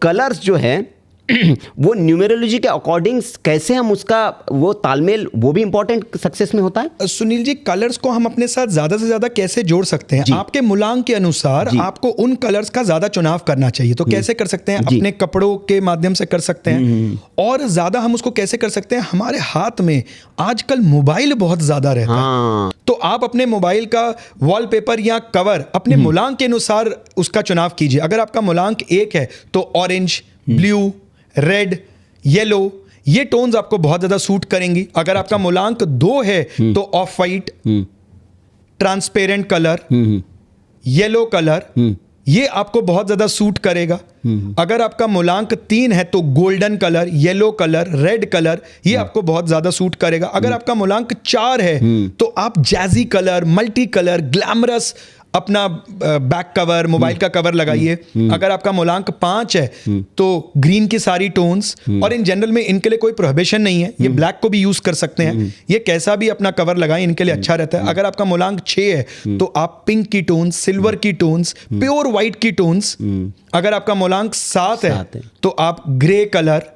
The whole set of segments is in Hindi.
कलर्स जो है वो न्यूमेरोलॉजी के अकॉर्डिंग कैसे हम उसका वो तालमेल, वो भी इंपॉर्टेंट सक्सेस में होता है। सुनील जी, कलर्स को हम अपने साथ ज्यादा से ज्यादा कैसे जोड़ सकते हैं? आपके मूलांक के अनुसार आपको उन कलर्स का ज्यादा चुनाव करना चाहिए। तो कैसे कर सकते हैं? अपने कपड़ों के माध्यम से कर सकते हैं। और ज्यादा हम उसको कैसे कर सकते हैं? हमारे हाथ में आजकल मोबाइल बहुत ज्यादा रहता है, तो आप अपने मोबाइल का वॉलपेपर या कवर अपने मूलांक के अनुसार उसका चुनाव कीजिए। अगर आपका मूलांक 1 है तो ऑरेंज, ब्लू, रेड, येलो, ये टोन्स आपको बहुत ज्यादा सूट करेंगी। अगर आपका मूलांक 2 है तो of white, transparent colour, yellow colour, ये आपको बहुत ज्यादा सूट करेगा। अगर आपका मूलांक 3 है तो golden colour, yellow colour, red colour, ये आपको बहुत ज्यादा सूट करेगा। अगर आपका मूलांक 4 है तो आप jazzy colour, multi colour, glamorous अपना बैक कवर, मोबाइल का कवर लगाइए। अगर आपका मूलांक 5 है तो ग्रीन की सारी टोन्स, और इन जनरल में इनके लिए कोई प्रोहिबिशन नहीं है, ये ब्लैक को भी यूज कर सकते हैं, ये कैसा भी अपना कवर लगाएं, इनके लिए अच्छा रहता है। अगर आपका मूलांक 6 है तो आप पिंक की टोन्स, सिल्वर की टोन्स, प्योर व्हाइट की टोन्स। अगर आपका मूलांक 7 है तो आप ग्रे कलर,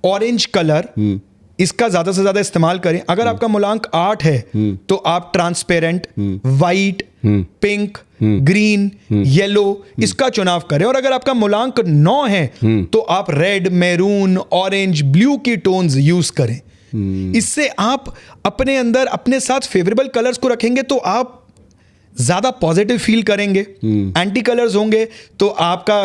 ऑरेंज कलर, इसका ज्यादा से ज्यादा इस्तेमाल करें। अगर आपका मूलांक 8 है तो आप transparent, white, pink, green, yellow, इसका चुनाव करें। और अगर आपका मूलांक 9 है तो आप रेड, मैरून, ऑरेंज, ब्लू की टोन्स यूज करें। इससे आप अपने अंदर अपने साथ फेवरेबल कलर्स को रखेंगे तो आप ज्यादा पॉजिटिव फील करेंगे। एंटी कलर्स होंगे तो आपका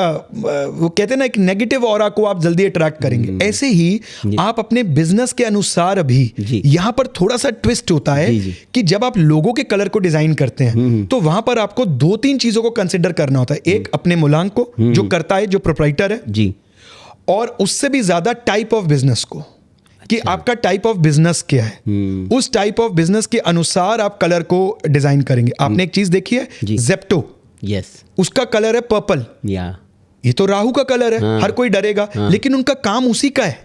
वो कहते हैं ना, एक नेगेटिव ऑरा को आप जल्दी अट्रैक्ट करेंगे। ऐसे ही आप अपने बिजनेस के अनुसार भी यहां पर थोड़ा सा ट्विस्ट होता है कि जब आप लोगों के कलर को डिजाइन करते हैं तो वहां पर आपको 2-3 चीजों को कंसिडर करना होता है। एक, अपने मूलांक को जो करता है, जो प्रोप्राइटर है जी, और उससे भी ज्यादा टाइप ऑफ बिजनेस को, कि आपका टाइप ऑफ बिजनेस क्या है। उस टाइप ऑफ बिजनेस के अनुसार आप कलर को डिजाइन करेंगे। आपने एक चीज देखी है, जेप्टो, यस, उसका कलर है पर्पल, ये तो राहु का कलर है, हर कोई डरेगा, लेकिन उनका काम उसी का है,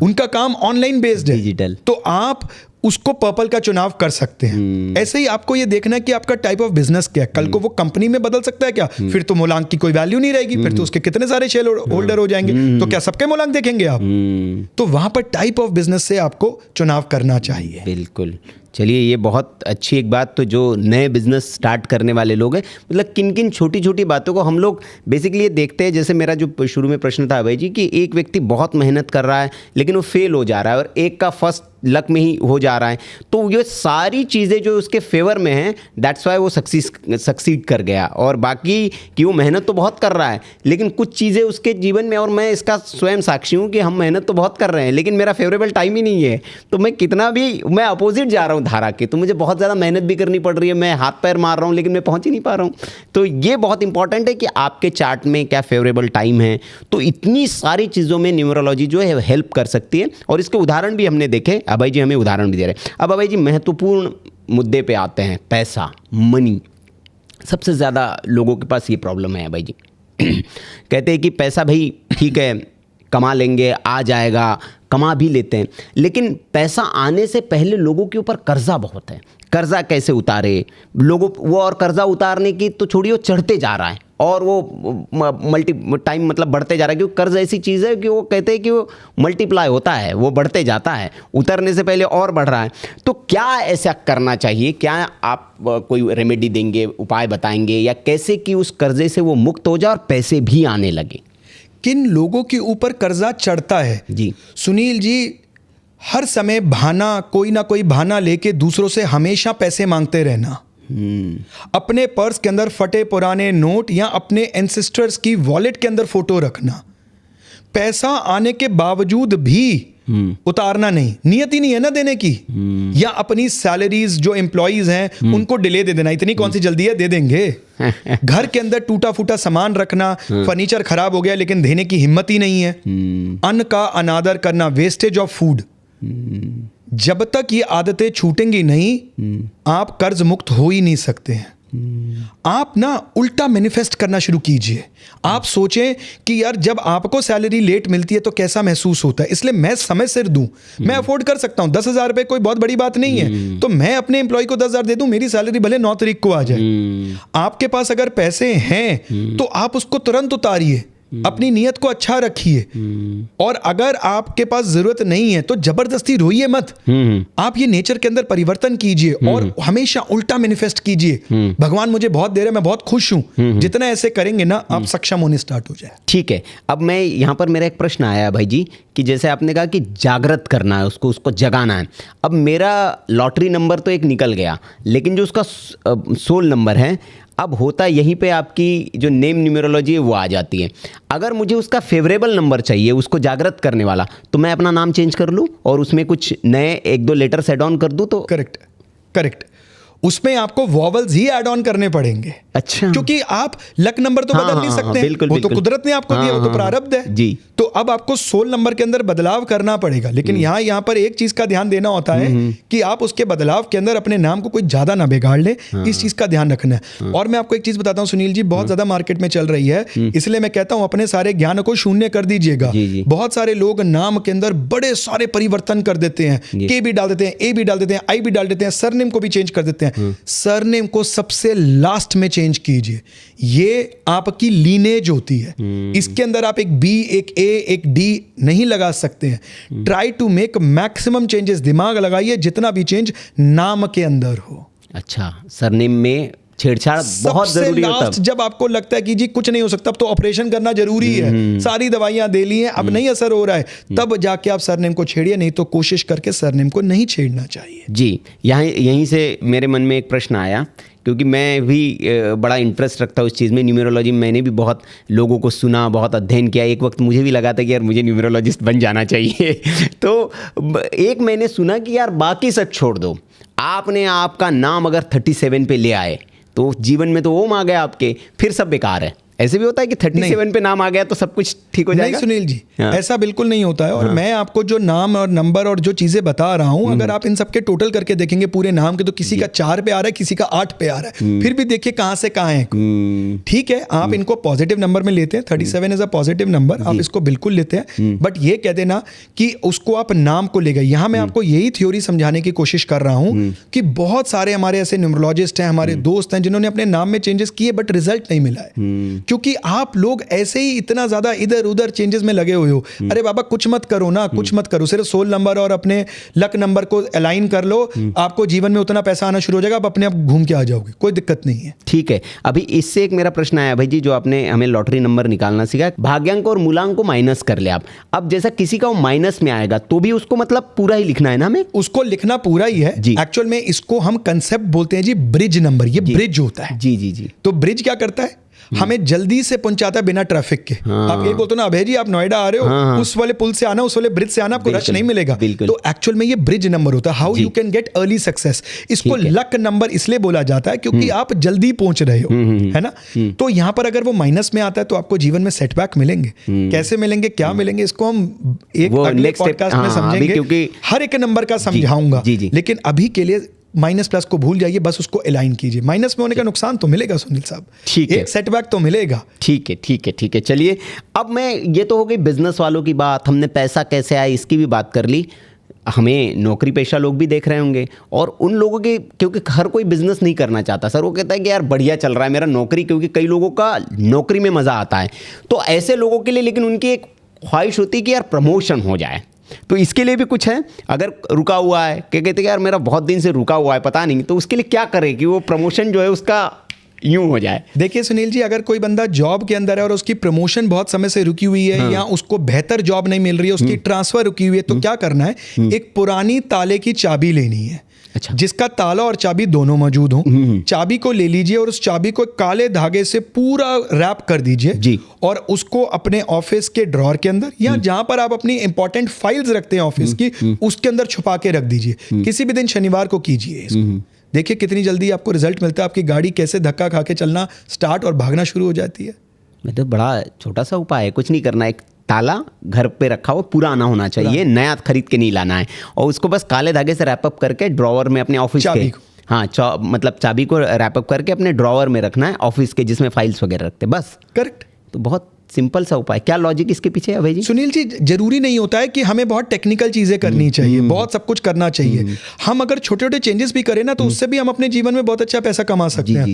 उनका काम ऑनलाइन बेस्ड है, डिजिटल। तो आप उसको पर्पल का चुनाव कर सकते हैं। ऐसे ही आपको ये देखना है कि आपका टाइप ऑफ बिजनेस क्या है। कल को वो कंपनी में बदल सकता है क्या? फिर तो मूलांक की कोई वैल्यू नहीं रहेगी, फिर तो उसके कितने सारे शेयर होल्डर हो जाएंगे, तो क्या सबके मूलांक देखेंगे आप? तो वहां पर टाइप ऑफ बिजनेस से आपको चुनाव करना चाहिए। बिल्कुल। चलिए, ये बहुत अच्छी एक बात, तो जो नए बिजनेस स्टार्ट करने वाले लोग हैं, मतलब किन किन छोटी छोटी बातों को हम लोग बेसिकली ये देखते हैं। जैसे मेरा जो शुरू में प्रश्न था भाई जी, कि एक व्यक्ति बहुत मेहनत कर रहा है लेकिन वो फेल हो जा रहा है, और एक का फर्स्ट लक में ही हो जा रहा है। तो ये सारी चीज़ें जो उसके फेवर में हैं, दैट्स वाई वो सक्सीड कर गया। और बाकी कि वो मेहनत तो बहुत कर रहा है लेकिन कुछ चीज़ें उसके जीवन में, और मैं इसका स्वयं साक्षी हूँ कि हम मेहनत तो बहुत कर रहे हैं लेकिन मेरा फेवरेबल टाइम ही नहीं है। तो मैं कितना भी, मैं अपोजिट जा रहा हूँ धारा के, तो मुझे बहुत ज़्यादा मेहनत भी करनी पड़ रही है, मैं हाथ पैर मार रहा हूँ लेकिन मैं पहुँच ही नहीं पा रहा हूँ। तो ये बहुत इंपॉर्टेंट है कि आपके चार्ट में क्या फेवरेबल टाइम है। तो इतनी सारी चीज़ों में न्यूमरोलॉजी जो है हेल्प कर सकती है, और इसके उदाहरण भी हमने देखे। अभय जी हमें उदाहरण भी दे रहे हैं। अब अभय जी, महत्वपूर्ण मुद्दे पे आते हैं, पैसा, मनी। सबसे ज़्यादा लोगों के पास ये प्रॉब्लम है अभय जी। कहते हैं कि पैसा भाई ठीक है, कमा लेंगे, आ जाएगा, कमा भी लेते हैं, लेकिन पैसा आने से पहले लोगों के ऊपर कर्जा बहुत है। कर्जा कैसे उतारे लोगों, वो और कर्जा उतारने की तो छोड़िए, वो चढ़ते जा रहा है और वो मल्टी टाइम मतलब बढ़ते जा रहा है, क्योंकि कर्ज ऐसी चीज़ है कि वो कहते हैं कि वो मल्टीप्लाई होता है, वो बढ़ते जाता है, उतरने से पहले और बढ़ रहा है। तो क्या ऐसा करना चाहिए? क्या आप कोई रेमेडी देंगे, उपाय बताएंगे, या कैसे कि उस कर्जे से वो मुक्त हो जाए और पैसे भी आने लगे? किन लोगों के ऊपर कर्जा चढ़ता है जी सुनील जी? हर समय बहाना, कोई ना कोई बहाना लेके दूसरों से हमेशा पैसे मांगते रहना, अपने पर्स के अंदर फटे पुराने नोट या अपने एंसेस्टर्स की वॉलेट के अंदर फोटो रखना, पैसा आने के बावजूद भी उतारना नहीं, नियत ही नहीं है ना देने की, या अपनी सैलरीज जो एम्प्लॉइज हैं उनको डिले दे देना, इतनी कौन सी जल्दी है, दे देंगे। घर के अंदर टूटा फूटा सामान रखना, फर्नीचर खराब हो गया लेकिन देने की हिम्मत ही नहीं है, अन्न का अनादर करना, वेस्टेज ऑफ फूड। जब तक ये आदतें छूटेंगी नहीं, आप कर्ज मुक्त हो ही नहीं सकते हैं। आप ना उल्टा मैनिफेस्ट करना शुरू कीजिए। आप सोचें कि यार जब आपको सैलरी लेट मिलती है तो कैसा महसूस होता है, इसलिए मैं समय सिर दूं, मैं अफोर्ड कर सकता हूं। 10,000 रुपए कोई बहुत बड़ी बात नहीं है, तो मैं अपने एम्प्लॉय को 10,000 दे दूं, मेरी सैलरी भले 9 तारीख को आ जाए। आपके पास अगर पैसे हैं तो आप उसको तुरंत उतारिए, अपनी नीयत को अच्छा रखिए, और अगर आपके पास जरूरत नहीं है तो जबरदस्ती रोइए मत। आप ये नेचर के अंदर परिवर्तन कीजिए और हमेशा उल्टा मैनिफेस्ट कीजिए, भगवान मुझे बहुत दे रहे, मैं बहुत खुश हूं। जितना ऐसे करेंगे ना, आप सक्षम होने स्टार्ट हो जाए। ठीक है, अब मैं यहाँ पर मेरा एक प्रश्न आया भाई जी कि जैसे आपने कहा कि जागृत करना है, उसको जगाना है। अब मेरा लॉटरी नंबर तो एक निकल गया, लेकिन जो उसका सोल नंबर है, अब होता यहीं पे आपकी जो नेम न्यूमरोलॉजी है वो आ जाती है। अगर मुझे उसका फेवरेबल नंबर चाहिए, उसको जागृत करने वाला, तो मैं अपना नाम चेंज कर लूँ और उसमें कुछ नए 1-2 लेटर्स ऐड ऑन कर दूँ तो? करेक्ट। उसमें आपको वॉवल्स ही ऐड ऑन करने पड़ेंगे। अच्छा, क्योंकि आप लक नंबर तो बदल नहीं सकते, बिल्कुल, वो तो कुदरत ने आपको दिया, वो तो प्रारब्ध है जी। तो अब आपको सोल नंबर के अंदर बदलाव करना पड़ेगा। लेकिन यहाँ पर एक चीज का ध्यान देना होता है कि आप उसके बदलाव के अंदर अपने नाम को कोई ज्यादा ना बिगाड़ ले, इस चीज का ध्यान रखना है। और मैं आपको एक चीज बताता हूँ सुनील जी, बहुत ज्यादा मार्केट में चल रही है, इसलिए मैं कहता हूँ अपने सारे ज्ञान को शून्य कर दीजिएगा। बहुत सारे लोग नाम के अंदर बड़े सारे परिवर्तन कर देते हैं, के भी डाल देते हैं, ए भी डाल देते हैं, आई भी डाल देते हैं, सरनेम को भी चेंज कर देते हैं। सरनेम को सबसे लास्ट में चेंज कीजिए, ये आपकी लीनेज होती है। इसके अंदर आप एक बी, एक ए, एक डी नहीं लगा सकते हैं। Try to make maximum changes, दिमाग लगाइए जितना भी चेंज नाम के अंदर हो। अच्छा, सरनेम में छेड़छाड़ बहुत जरूरी होता है। जब आपको लगता है कि जी कुछ नहीं हो सकता, अब तो ऑपरेशन करना जरूरी है, सारी दवाइयां दे ली हैं, अब नहीं असर हो रहा है, तब जाके आप सरनेम को छेड़िए, नहीं तो कोशिश करके सरनेम को नहीं छेड़ना चाहिए। जी, यहीं से मेरे मन में एक प्रश्न आया, क्योंकि मैं भी बड़ा इंटरेस्ट रखता हूँ उस चीज़ में, न्यूमरोलॉजी में। मैंने भी बहुत लोगों को सुना, बहुत अध्ययन किया। एक वक्त मुझे भी लगा था कि यार मुझे न्यूमरोलॉजिस्ट बन जाना चाहिए। तो एक मैंने सुना कि यार बाकी सब छोड़ दो, आपने आपका नाम अगर 37 पे ले आए तो जीवन में तो ओम आ गया आपके, फिर सब बेकार है। ऐसे भी होता है कि 37 पे नाम आ गया तो सब कुछ ठीक हो जाएगा? नहीं सुनील जी, ऐसा बिल्कुल नहीं होता है। और मैं आपको जो नाम और नंबर और जो चीजें बता रहा हूं, अगर आप इन सबके टोटल करके देखेंगे पूरे नाम के, तो किसी का 4 पे आ रहा है, किसी का 8 पे आ रहा है, फिर भी देखिए कहां से कहां है। ठीक है, आप इनको पॉजिटिव नंबर में लेते हैं, 37 इज अ पॉजिटिव नंबर, आप इसको बिल्कुल लेते हैं। बट ये कह देना कि उसको आप नाम को ले गए। यहां मैं आपको यही थ्योरी समझाने की कोशिश कर रहा हूं कि बहुत सारे हमारे ऐसे न्यूमरोलॉजिस्ट हैं, हमारे दोस्त हैं, जिन्होंने अपने नाम में चेंजेस किए बट रिजल्ट नहीं मिला है, क्योंकि आप लोग ऐसे ही इतना ज्यादा इधर उधर चेंजेस में लगे हुए हो। अरे बाबा कुछ मत करो ना, कुछ मत करो, सिर्फ सोल नंबर और अपने लक नंबर को अलाइन कर लो, आपको जीवन में उतना पैसा आना शुरू हो जाएगा, आप अपने आप घूम के आ जाओगे, कोई दिक्कत नहीं है। ठीक है, अभी इससे एक मेरा प्रश्न आया भाई जी, जो आपने हमें लॉटरी नंबर निकालना सिखाया, भाग्यांक और मूलांक को माइनस कर ले आप। अब जैसा किसी का वो माइनस में आएगा तो भी उसको मतलब पूरा ही लिखना है ना हमें? उसको लिखना पूरा ही है। एक्चुअल में इसको हम कंसेप्ट बोलते हैं जी ब्रिज नंबर, ये ब्रिज होता है। जी। तो ब्रिज क्या करता है, हमें जल्दी से पहुंचाता है बिना ट्रैफिक के। आप ये बोलते हो ना, अभय जी आप नोएडा आ रहे हो, उस वाले पुल से आना, उस वाले ब्रिज से आना, आपको रश नहीं मिलेगा। तो एक्चुअल में ये ब्रिज नंबर होता है, how you can get early success. इसको लक नंबर इसलिए बोला जाता है क्योंकि आप जल्दी पहुंच रहे हो, है ना। तो यहां पर अगर वो माइनस में आता है तो आपको जीवन में सेटबैक मिलेंगे। कैसे मिलेंगे, क्या मिलेंगे, इसको हम एक अगले पॉडकास्ट में समझेंगे, क्योंकि हर एक नंबर का समझाऊंगा। लेकिन अभी के लिए माइनस प्लस को भूल जाइए, बस उसको अलाइन कीजिए। माइनस में होने का नुकसान तो मिलेगा सुनील साहब, ठीक है, एक सेटबैक तो मिलेगा। ठीक है। चलिए, अब मैं, ये तो हो गई बिजनेस वालों की बात, हमने पैसा कैसे आया इसकी भी बात कर ली। हमें नौकरी पेशा लोग भी देख रहे होंगे, और उन लोगों के, क्योंकि हर कोई बिजनेस नहीं करना चाहता सर, वो कहता है कि यार बढ़िया चल रहा है मेरा नौकरी, क्योंकि कई लोगों का नौकरी में मज़ा आता है। तो ऐसे लोगों के लिए लेकिन उनकी एक ख्वाहिश होती है कि यार प्रमोशन हो जाए, तो इसके लिए भी कुछ है। अगर रुका हुआ है, क्या कहते हैं यार मेरा बहुत दिन से रुका हुआ है, पता नहीं, तो उसके लिए क्या करें कि वो प्रमोशन जो है उसका यूं हो जाए? देखिए सुनील जी, अगर कोई बंदा जॉब के अंदर है और उसकी प्रमोशन बहुत समय से रुकी हुई है, या उसको बेहतर जॉब नहीं मिल रही है, उसकी ट्रांसफर रुकी हुई है, तो क्या करना है, एक पुरानी ताले की चाबी लेनी है। अच्छा। जिसका ताला और चाबी दोनों मौजूद हो। चाबी को ले लीजिए और उस चाबी को काले धागे से पूरा रैप कर दीजिए, और उसको अपने ऑफिस के ड्रॉर के अंदर, या जहां पर आप अपनी इंपॉर्टेंट फाइल्स रखते हैं ऑफिस की, उसके अंदर छुपा के रख दीजिए। किसी भी दिन शनिवार को कीजिए इसको, देखिए कितनी जल्दी आपको रिजल्ट मिलता है। आपकी गाड़ी कैसे धक्का खा के चलना स्टार्ट और भागना शुरू हो जाती है। तो बड़ा छोटा सा उपाय है, कुछ नहीं करना, एक ताला घर पे रखा हो, पुराना होना चाहिए, नया खरीद के नहीं लाना है, और उसको बस काले धागे से रैप अप करके ड्रॉवर में अपने ऑफिस के, मतलब चाबी को रैप अप करके अपने ड्रॉवर में रखना है ऑफिस के, जिसमें फाइल्स वगैरह रखते, बस। करेक्ट। तो बहुत सिंपल सा उपाय। क्या लॉजिक इसके पीछे है अभय जी? सुनील जी, जरूरी नहीं होता है कि हमें बहुत टेक्निकल चीजें करनी चाहिए, बहुत सब कुछ करना चाहिए। हम अगर छोटे छोटे चेंजेस भी करें ना, तो उससे भी हम अपने जीवन में बहुत अच्छा पैसा कमा सकते हैं।